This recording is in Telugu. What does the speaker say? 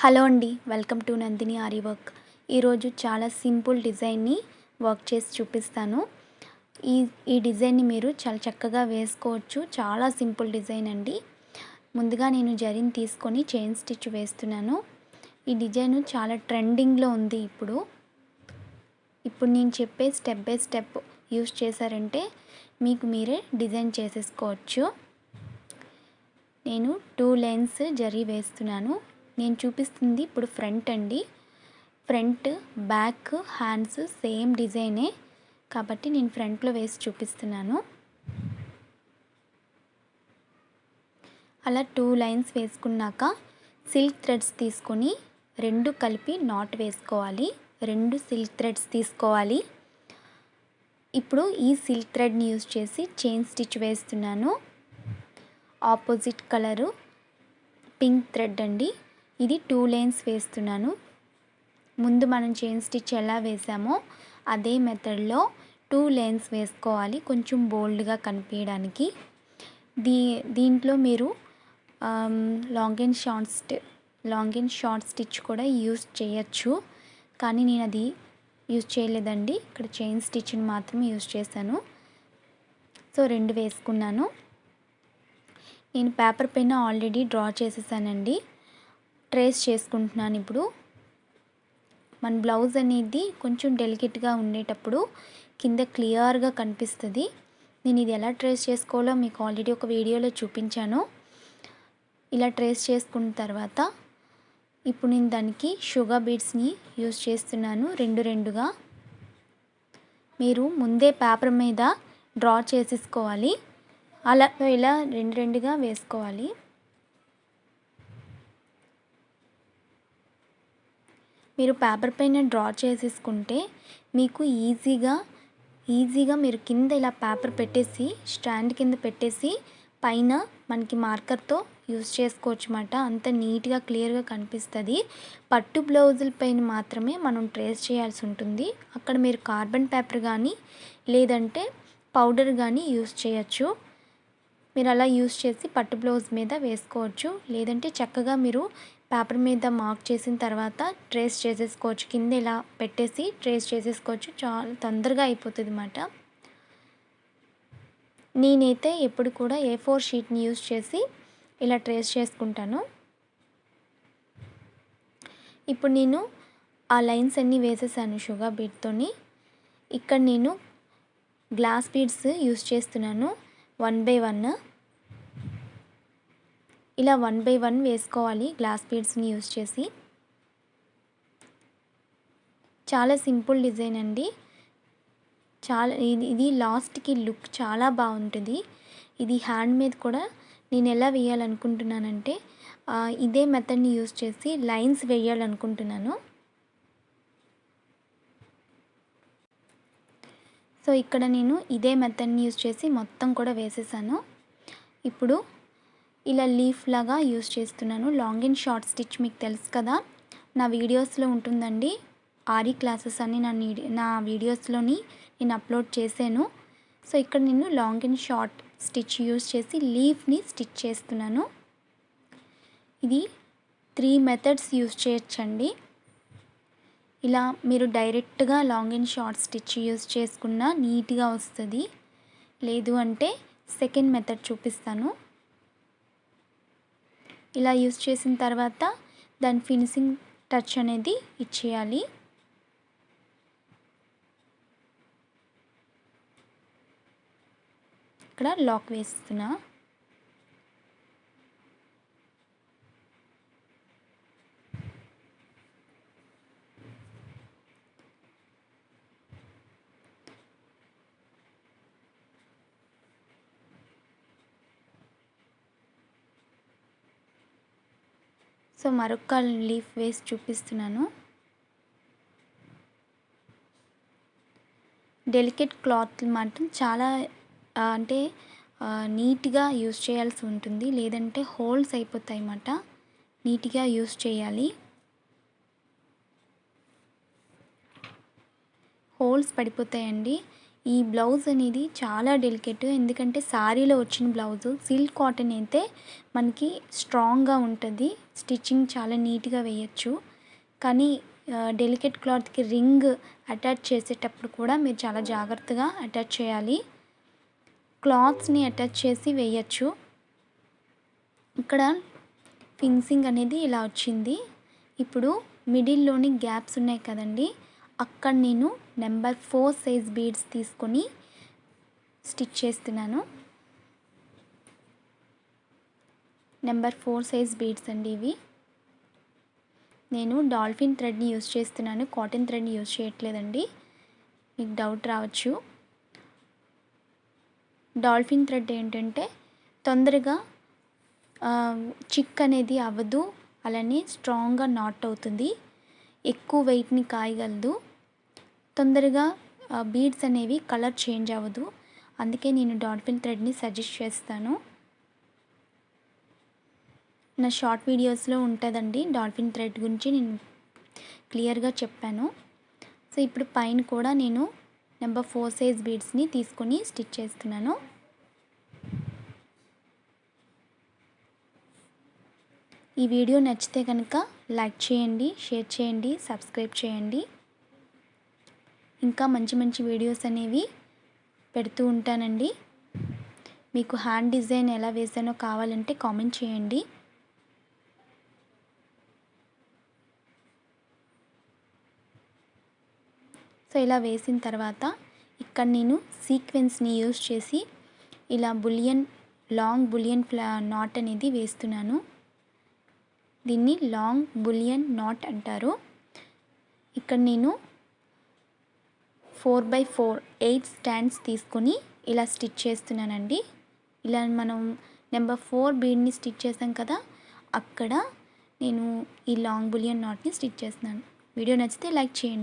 హలో అండి, welcome to Nandini aari work. ఈరోజు చాలా సింపుల్ డిజైన్ని వర్క్ చేసి చూపిస్తాను. ఈ ఈ డిజైన్ని మీరు చాలా చక్కగా వేసుకోవచ్చు. చాలా సింపుల్ డిజైన్ అండి. ముందుగా నేను జరీని తీసుకొని చైన్ స్టిచ్ వేస్తున్నాను. ఈ డిజైన్ చాలా ట్రెండింగ్లో ఉంది ఇప్పుడు నేను చెప్పే స్టెప్ బై స్టెప్ యూస్ చేశారంటే మీకు మీరే డిజైన్ చేసేసుకోవచ్చు. నేను 2 లైన్స్ జరీ వేస్తున్నాను. నేను చూపిస్తుంది ఇప్పుడు ఫ్రంట్ అండి. ఫ్రంట్, బ్యాక్, హ్యాండ్స్ సేమ్ డిజైనే కాబట్టి నేను ఫ్రంట్లో వేసి చూపిస్తున్నాను. అలా 2 లైన్స్ వేసుకున్నాక సిల్క్ థ్రెడ్స్ తీసుకొని 2 కలిపి నాట్ వేసుకోవాలి. 2 సిల్క్ థ్రెడ్స్ తీసుకోవాలి. ఇప్పుడు ఈ సిల్క్ థ్రెడ్ని యూజ్ చేసి చైన్ స్టిచ్ వేస్తున్నాను. ఆపోజిట్ కలరు పింక్ థ్రెడ్ అండి. ఇది 2 లైన్స్ వేస్తున్నాను. ముందు మనం చైన్ స్టిచ్ ఎలా వేసామో అదే మెథడ్లో 2 లైన్స్ వేసుకోవాలి, కొంచెం బోల్డ్గా కనిపించడానికి. దీంట్లో మీరు లాంగ్ అండ్ షార్ట్ స్టిచ్ కూడా యూస్ చేయొచ్చు, కానీ నేను అది యూస్ చేయలేదండి. ఇక్కడ చైన్ స్టిచ్ని మాత్రమే యూస్ చేశాను. సో 2 వేసుకున్నాను. నేను పేపర్ పైన ఆల్రెడీ డ్రా చేసేసానండి. ట్రేస్ చేసుకుంటున్నాను. ఇప్పుడు మన బ్లౌజ్ అనేది కొంచెం డెలికేట్గా ఉండేటప్పుడు కింద క్లియర్గా కనిపిస్తుంది. నేను ఇది ఎలా ట్రేస్ చేసుకోవాలో మీకు ఆల్రెడీ ఒక వీడియోలో చూపించాను. ఇలా ట్రేస్ చేసుకున్న తర్వాత ఇప్పుడు నేను దానికి షుగర్ బీడ్స్ని యూజ్ చేస్తున్నాను. 2గా మీరు ముందే పేపర్ మీద డ్రా చేసేసుకోవాలి. అలా ఇలా 2గా వేసుకోవాలి. మీరు పేపర్ పైన డ్రా చేసేసుకుంటే మీకు ఈజీగా మీరు కింద ఇలా పేపర్ పెట్టేసి స్టాండ్ కింద పెట్టేసి పైన మనకి మార్కర్తో యూజ్ చేసుకోవచ్చు అన్నమాట. అంత నీట్గా క్లియర్గా కనిపిస్తుంది. పట్టు బ్లౌజుల పైన మాత్రమే మనం ట్రేస్ చేయాల్సి ఉంటుంది. అక్కడ మీరు కార్బన్ పేపర్ కానీ లేదంటే పౌడర్ కానీ యూజ్ చేయొచ్చు. మీరు అలా యూజ్ చేసి పట్టు బ్లౌజ్ మీద వేసుకోవచ్చు. లేదంటే చక్కగా మీరు పేపర్ మీద మార్క్ చేసిన తర్వాత ట్రేస్ చేసేసుకోవచ్చు. కింద ఇలా పెట్టేసి ట్రేస్ చేసేసుకోవచ్చు. చాలా తొందరగా అయిపోతుంది అన్నమాట. నేనైతే ఎప్పుడు కూడా A4 షీట్ని యూజ్ చేసి ఇలా ట్రేస్ చేసుకుంటాను. ఇప్పుడు నేను ఆ లైన్స్ అన్నీ వేసేసాను షుగర్ బీడ్తోని. ఇక్కడ నేను గ్లాస్ బీడ్స్ యూజ్ చేస్తున్నాను 1 by 1. ఇలా 1 by 1 వేసుకోవాలి గ్లాస్ బీడ్స్ని యూజ్ చేసి. చాలా సింపుల్ డిజైన్ అండి. ఇది లాస్ట్కి లుక్ చాలా బాగుంటుంది. ఇది హ్యాండ్ మీద కూడా నేను ఎలా వేయాలనుకుంటున్నానంటే ఇదే మెథడ్ని యూజ్ చేసి లైన్స్ వేయాలనుకుంటున్నాను. సో ఇక్కడ నేను ఇదే మెథడ్ని యూజ్ చేసి మొత్తం కూడా వేసేసాను. ఇప్పుడు ఇలా లీఫ్ లాగా యూజ్ చేస్తున్నాను. లాంగ్ అండ్ షార్ట్ స్టిచ్ మీకు తెలుసు కదా, నా వీడియోస్లో ఉంటుందండి. ఆరి క్లాసెస్ అని నా వీడియోస్లోని నేను అప్లోడ్ చేశాను. సో ఇక్కడ నేను long and short stitch use చేసి లీఫ్ని స్టిచ్ చేస్తున్నాను. ఇది 3 మెథడ్స్ యూజ్ చేయొచ్చండి. ఇలా మీరు డైరెక్ట్గా long and short stitch use చేసుకున్న నీట్గా వస్తుంది. లేదు అంటే సెకండ్ మెథడ్ చూపిస్తాను. ఇలా యూజ్ చేసిన తర్వాత దాని ఫినిషింగ్ టచ్ అనేది ఇచ్చేయాలి. ఇక్కడ లాక్ వేస్తున్నా. సో మరొక లీఫ్ వేసి చూపిస్తున్నాను. డెలికేట్ క్లాత్ మాత్రం చాలా అంటే నీట్గా యూజ్ చేయాల్సి ఉంటుంది, లేదంటే హోల్స్ అయిపోతాయి అన్నమాట. నీట్గా యూజ్ చేయాలి. హోల్స్ పడిపోతాయండి. ఈ బ్లౌజ్ అనేది చాలా డెలికేట్, ఎందుకంటే శారీలో వచ్చిన బ్లౌజు. సిల్క్ కాటన్ అయితే మనకి స్ట్రాంగ్గా ఉంటుంది, స్టిచ్చింగ్ చాలా నీట్గా వేయచ్చు. కానీ డెలికేట్ క్లాత్కి రింగ్ అటాచ్ చేసేటప్పుడు కూడా మీరు చాలా జాగ్రత్తగా అటాచ్ చేయాలి. క్లాత్స్ని అటాచ్ చేసి వేయచ్చు. ఇక్కడ ఫినిషింగ్ అనేది ఇలా వచ్చింది. ఇప్పుడు మిడిల్లోని గ్యాప్స్ ఉన్నాయి కదండి, అక్కడ నేను నెంబర్ 4 సైజ్ బీడ్స్ తీసుకొని స్టిచ్ చేస్తున్నాను. నెంబర్ 4 సైజ్ బీడ్స్ అండి ఇవి. నేను డాల్ఫిన్ థ్రెడ్ని యూజ్ చేస్తున్నాను, కాటన్ థ్రెడ్ని యూజ్ చేయట్లేదండి, మీకు డౌట్ రావచ్చు. డాల్ఫిన్ థ్రెడ్ ఏంటంటే తొందరగా చిక్ అనేది అవ్వదు, అలానే స్ట్రాంగ్గా నాట్ అవుతుంది, ఎక్కువ వెయిట్ని కాయగలదు, తొందరగా బీడ్స్ అనేవి కలర్ చేంజ్ అవ్వదు. అందుకే నేను డాల్ఫిన్ థ్రెడ్ని సజెస్ట్ చేస్తాను. నా షార్ట్ వీడియోస్లో ఉంటుందండి, డాల్ఫిన్ థ్రెడ్ గురించి నేను క్లియర్గా చెప్పాను. సో ఇప్పుడు పైన కూడా నేను నెంబర్ 4 సైజ్ బీడ్స్ని తీసుకొని స్టిచ్ చేస్తున్నాను. ఈ వీడియో నచ్చితే కనుక లైక్ చేయండి, షేర్ చేయండి, సబ్స్క్రైబ్ చేయండి. ఇంకా మంచి మంచి వీడియోస్ అనేవి పెడుతూ ఉంటానండి. మీకు హ్యాండ్ డిజైన్ ఎలా వేసానో కావాలంటే కామెంట్ చేయండి. సో ఇలా వేసిన తర్వాత ఇక్కడ నేను సీక్వెన్స్ని యూజ్ చేసి ఇలా లాంగ్ బులియన్ నాట్ అనేది వేస్తున్నాను. దీన్ని లాంగ్ బులియన్ నాట్ అంటారు. ఇక్కడ నేను 4x4 8 స్టాండ్స్ తీసుకొని ఇలా స్టిచ్ చేస్తున్నానండి. ఇలా మనం నెంబర్ 4 బీడ్ని స్టిచ్ చేసాం కదా, అక్కడ నేను ఈ లాంగ్ బులియన్ నాట్ని స్టిచ్ చేస్తున్నాను. వీడియో నచ్చితే లైక్ చేయండి.